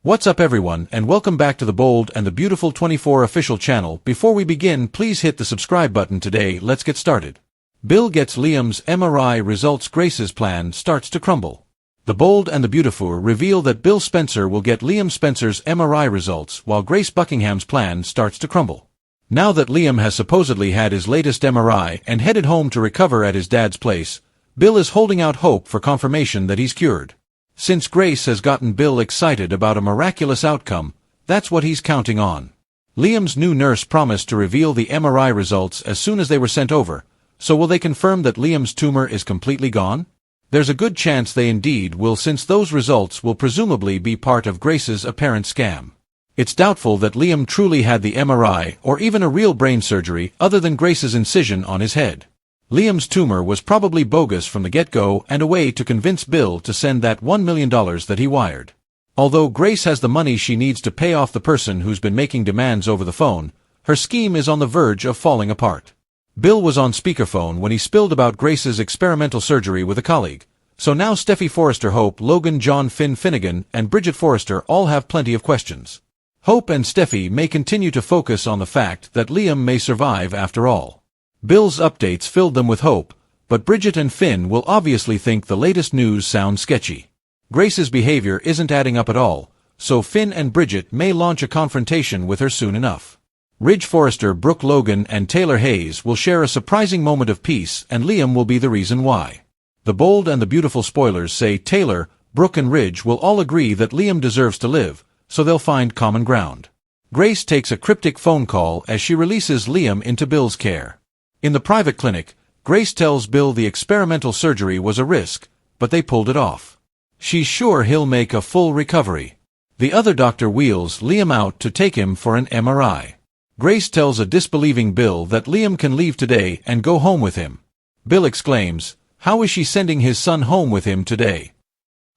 What's up everyone, and welcome back to the Bold and the Beautiful 24 official channel. Before we begin, please hit the subscribe button today. Let's get started. Bill gets Liam's MRI results. Grace's plan starts to crumble. The Bold and the Beautiful reveal that Bill Spencer will get Liam Spencer's MRI results while Grace Buckingham's plan starts to crumble. Now that Liam has supposedly had his latest MRI and headed home to recover at his dad's place, Bill is holding out hope for confirmation that he's cured. Since Grace has gotten Bill excited about a miraculous outcome, that's what he's counting on. Liam's new nurse promised to reveal the MRI results as soon as they were sent over, so will they confirm that Liam's tumor is completely gone? There's a good chance they indeed will, since those results will presumably be part of Grace's apparent scam. It's doubtful that Liam truly had the MRI or even a real brain surgery other than Grace's incision on his head. Liam's tumor was probably bogus from the get-go and a way to convince Bill to send that $1 million that he wired. Although Grace has the money she needs to pay off the person who's been making demands over the phone, her scheme is on the verge of falling apart. Bill was on speakerphone when he spilled about Grace's experimental surgery with a colleague, so now Steffi Forrester, Hope, Logan, John, Finn Finnegan, and Bridget Forrester all have plenty of questions. Hope and Steffi may continue to focus on the fact that Liam may survive after all. Bill's updates filled them with hope, but Bridget and Finn will obviously think the latest news sounds sketchy. Grace's behavior isn't adding up at all, so Finn and Bridget may launch a confrontation with her soon enough. Ridge Forrester, Brooke Logan, and Taylor Hayes will share a surprising moment of peace, and Liam will be the reason why. The Bold and the Beautiful spoilers say Taylor, Brooke, and Ridge will all agree that Liam deserves to live, so they'll find common ground. Grace takes a cryptic phone call as she releases Liam into Bill's care. In the private clinic, Grace tells Bill the experimental surgery was a risk, but they pulled it off. She's sure he'll make a full recovery. The other doctor wheels Liam out to take him for an MRI. Grace tells a disbelieving Bill that Liam can leave today and go home with him. Bill exclaims, "How is she sending his son home with him today?"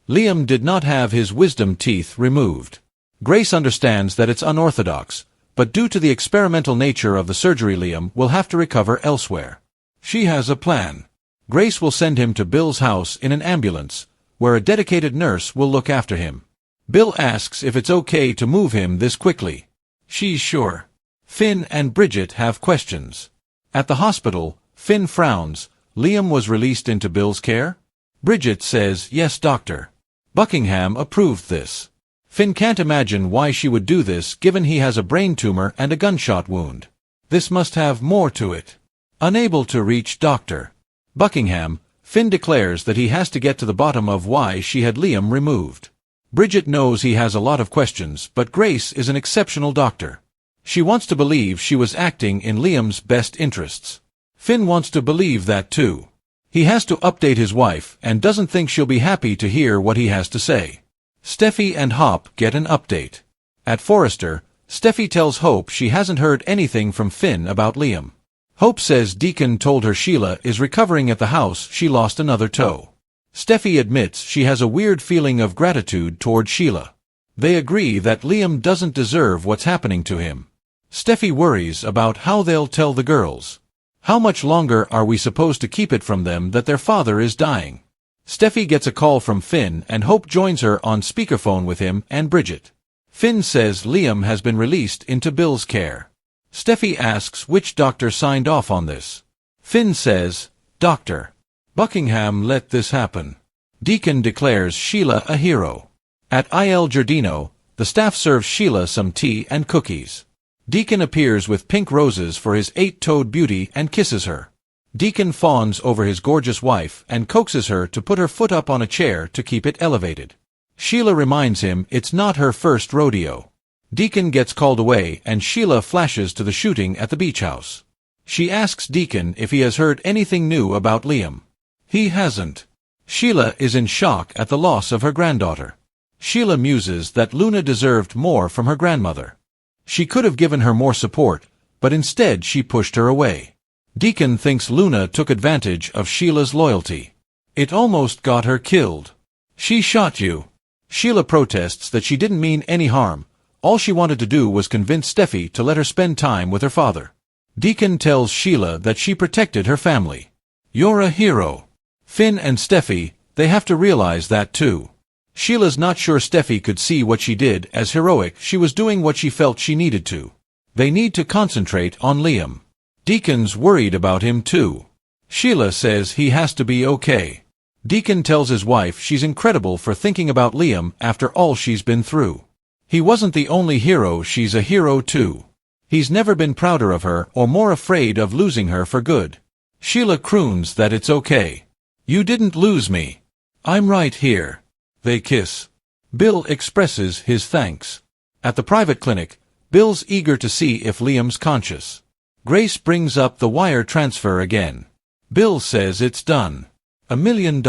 Liam did not have his wisdom teeth removed. Grace understands that it's unorthodox, but due to the experimental nature of the surgery, Liam will have to recover elsewhere. She has a plan. Grace will send him to Bill's house in an ambulance, where a dedicated nurse will look after him. Bill asks if it's okay to move him this quickly. She's sure. Finn and Bridget have questions. At the hospital, Finn frowns. Liam was released into Bill's care? Bridget says, "Yes, doctor. Buckingham approved this." Finn can't imagine why she would do this given he has a brain tumor and a gunshot wound. This must have more to it. Unable to reach Dr. Buckingham, Finn declares that he has to get to the bottom of why she had Liam removed. Bridget knows he has a lot of questions, but Grace is an exceptional doctor. She wants to believe she was acting in Liam's best interests. Finn wants to believe that too. He has to update his wife and doesn't think she'll be happy to hear what he has to say. Steffi and Hop get an update. At Forrester, Steffi tells Hope she hasn't heard anything from Finn about Liam. Hope says Deacon told her Sheila is recovering at the house she lost another toe. Steffi admits she has a weird feeling of gratitude toward Sheila. They agree that Liam doesn't deserve what's happening to him. Steffi worries about how they'll tell the girls. How much longer are we supposed to keep it from them that their father is dying? Steffi gets a call from Finn and Hope joins her on speakerphone with him and Bridget. Finn says Liam has been released into Bill's care. Steffi asks which doctor signed off on this. Finn says, "Dr. Buckingham let this happen." Deacon declares Sheila a hero. At Il Giardino, the staff serves Sheila some tea and cookies. Deacon appears with pink roses for his 8-toed beauty and kisses her. Deacon fawns over his gorgeous wife and coaxes her to put her foot up on a chair to keep it elevated. Sheila reminds him it's not her first rodeo. Deacon gets called away and Sheila flashes to the shooting at the beach house. She asks Deacon if he has heard anything new about Liam. He hasn't. Sheila is in shock at the loss of her granddaughter. Sheila muses that Luna deserved more from her grandmother. She could have given her more support, but instead she pushed her away. Deacon thinks Luna took advantage of Sheila's loyalty. It almost got her killed. She shot you. Sheila protests that she didn't mean any harm. All she wanted to do was convince Steffi to let her spend time with her father. Deacon tells Sheila that she protected her family. "You're a hero." Finn and Steffi, they have to realize that too. Sheila's not sure Steffi could see what she did as heroic. She was doing what she felt she needed to. They need to concentrate on Liam. Deacon's worried about him too. Sheila says he has to be okay. Deacon tells his wife she's incredible for thinking about Liam after all she's been through. He wasn't the only hero, she's a hero too. He's never been prouder of her or more afraid of losing her for good. Sheila croons that it's okay. You didn't lose me. I'm right here. They kiss. Bill expresses his thanks. At the private clinic, Bill's eager to see if Liam's conscious. Grace brings up the wire transfer again. Bill says it's done. $1 million.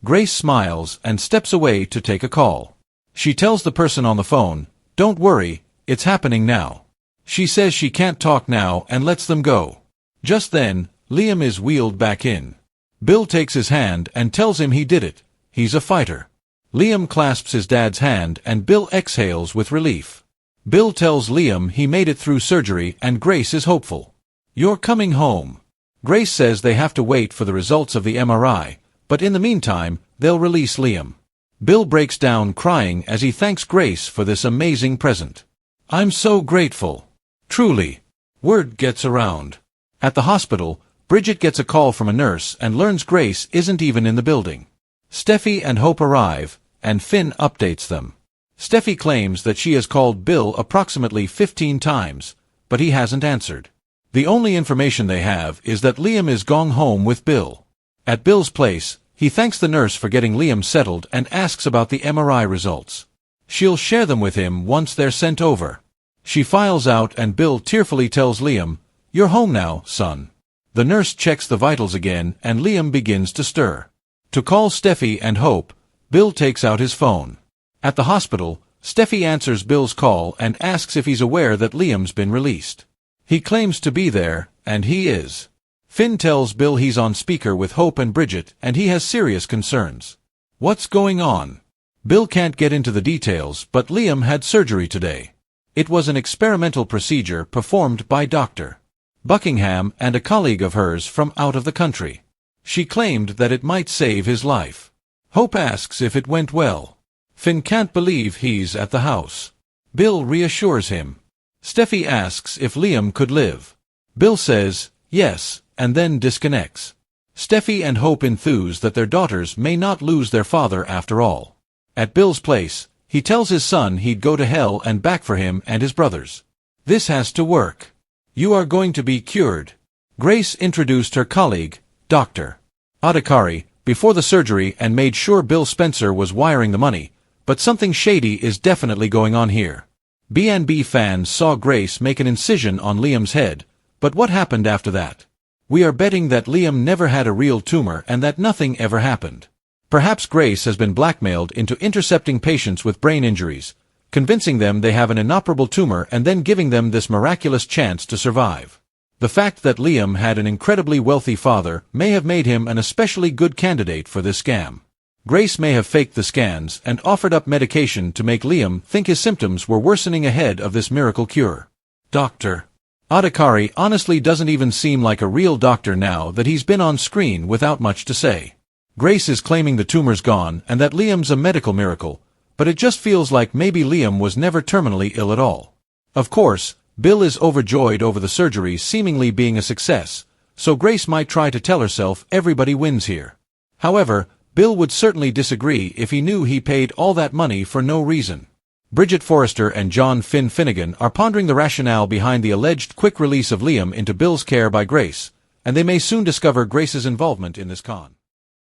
Grace smiles and steps away to take a call. She tells the person on the phone, "Don't worry, it's happening now." She says she can't talk now and lets them go. Just then, Liam is wheeled back in. Bill takes his hand and tells him he did it. He's a fighter. Liam clasps his dad's hand and Bill exhales with relief. Bill tells Liam he made it through surgery and Grace is hopeful. "You're coming home." Grace says they have to wait for the results of the MRI, but in the meantime, they'll release Liam. Bill breaks down crying as he thanks Grace for this amazing present. "I'm so grateful. Truly." Word gets around. At the hospital, Bridget gets a call from a nurse and learns Grace isn't even in the building. Steffi and Hope arrive, and Finn updates them. Steffi claims that she has called Bill approximately 15 times, but he hasn't answered. The only information they have is that Liam is gone home with Bill. At Bill's place, he thanks the nurse for getting Liam settled and asks about the MRI results. She'll share them with him once they're sent over. She files out and Bill tearfully tells Liam, "You're home now, son." The nurse checks the vitals again and Liam begins to stir. To call Steffi and Hope, Bill takes out his phone. At the hospital, Steffi answers Bill's call and asks if he's aware that Liam's been released. He claims to be there, and he is. Finn tells Bill he's on speaker with Hope and Bridget and he has serious concerns. What's going on? Bill can't get into the details, but Liam had surgery today. It was an experimental procedure performed by Dr. Buckingham and a colleague of hers from out of the country. She claimed that it might save his life. Hope asks if it went well. Finn can't believe he's at the house. Bill reassures him. Steffi asks if Liam could live. Bill says, yes, and then disconnects. Steffi and Hope enthuse that their daughters may not lose their father after all. At Bill's place, he tells his son he'd go to hell and back for him and his brothers. This has to work. You are going to be cured. Grace introduced her colleague, Dr. Adhikari, before the surgery and made sure Bill Spencer was wiring the money, but something shady is definitely going on here. B&B fans saw Grace make an incision on Liam's head, but what happened after that? We are betting that Liam never had a real tumor and that nothing ever happened. Perhaps Grace has been blackmailed into intercepting patients with brain injuries, convincing them they have an inoperable tumor and then giving them this miraculous chance to survive. The fact that Liam had an incredibly wealthy father may have made him an especially good candidate for this scam. Grace may have faked the scans and offered up medication to make Liam think his symptoms were worsening ahead of this miracle cure. Dr. Adhikari honestly doesn't even seem like a real doctor now that he's been on screen without much to say. Grace is claiming the tumor's gone and that Liam's a medical miracle, but it just feels like maybe Liam was never terminally ill at all. Of course, Bill is overjoyed over the surgery seemingly being a success, so Grace might try to tell herself everybody wins here. However, Bill would certainly disagree if he knew he paid all that money for no reason. Bridget Forrester and John Finn Finnegan are pondering the rationale behind the alleged quick release of Liam into Bill's care by Grace, and they may soon discover Grace's involvement in this con.